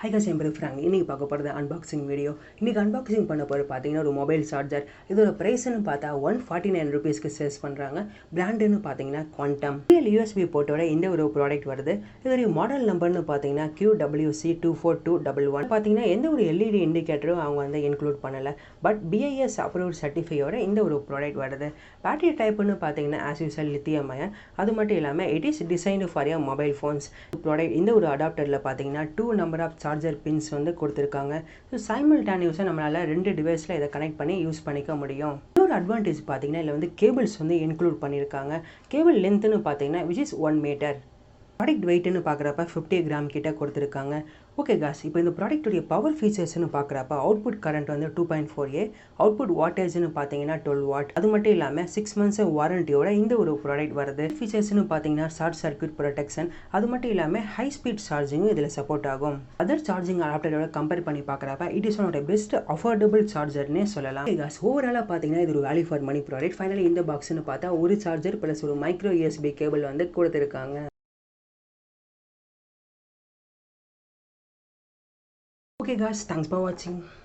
Hi guys, I'm Frank. இன்னைக்கு பார்க்க போறது unboxing வீடியோ. இன்னைக்கு unboxing பண்ண போறது பாத்தீங்கன்னா ஒரு மொபைல் சார்ஜர். இதோட பிரைஸ்னு பார்த்தா 149 ரூபீஸ்க்கு சேல்ஸ் பண்றாங்க. பிராண்ட்னு பாத்தீங்கன்னா குவாண்டம். ரியல் USB போர்ட்டோட இந்த ஒரு ப்ராடக்ட் வருது. இதோட மாடல் நம்பர்னு பாத்தீங்கன்னா QWC24211. பாத்தீங்கன்னா எந்த ஒரு LED இண்டிகேட்டரும் அவங்க வந்து இன்க்ளூட் பண்ணல. பட் BIS அப்ரூவ்ட் சர்டிஃபையோட இந்த ஒரு ப்ராடக்ட் வருது. பேட்டரி டைப்னு பாத்தீங்கன்னா as usual லித்தியம் அயன். அது மட்டும் இல்லாம it is designed for your mobile phones. Product இந்த ஒரு அடாப்டர்ல பாத்தீங்கன்னா 2 நம்பர் ஆஃப் சார்ஜர் பின்ஸ் வந்து கொடுத்துருக்காங்க. ஸோ சைமல்டேனியஸாக நம்மளால் 2 டிவைஸில் இதை கனெக்ட் பண்ணி யூஸ் பண்ணிக்க முடியும். இன்னொரு அட்வான்டேஜ் பார்த்தீங்கன்னா இதில் வந்து கேபிள்ஸ் வந்து இன்க்ளூட் பண்ணியிருக்காங்க. கேபிள் லென்த்துன்னு பார்த்தீங்கன்னா which is 1 மீட்டர். ப்ராடக்ட் வெயிட்னு பார்க்குறப்ப 50 கிராம் கிட்ட கொடுத்துருக்காங்க. ஓகே காஸ், இப்போ இந்த ப்ராடக்ட்டுடைய பவர் ஃபீச்சர்ஸ்னு பார்க்குறப்ப அவுட்புட் கரண்ட் வந்து 2.4A, அவுட்புட் வாட்டேஜ்னு பார்த்தீங்கன்னா 12 வாட். அது மட்டும் இல்லாமல் 6 months வாரண்டியோட இந்த ஒரு ப்ராடக்ட் வருது. ஃபீச்சர்ஸ்னு பார்த்தீங்கன்னா ஷார்ட் சர்க்யூட் ப்ரொடெக்ஷன், அது மட்டும் இல்லாமல் ஹை ஸ்பீட் சார்ஜிங்கும் இதில் சப்போர்ட் ஆகும். அதர் சார்ஜிங் அடாப்டரோட கம்பேர் பண்ணி பார்க்குறப்ப it is one of the best affordable சார்ஜர்னே சொல்லலாம். ஓகே காஸ், ஓவராலாக பார்த்தீங்கன்னா இது ஒரு value for money product. Finally இந்த பாக்ஸ்னு பார்த்தா ஒரு சார்ஜர் ப்ளஸ் ஒரு மைக்ரோ USB கேபிள் வந்து கொடுத்துருக்காங்க. Okay guys, thanks for watching.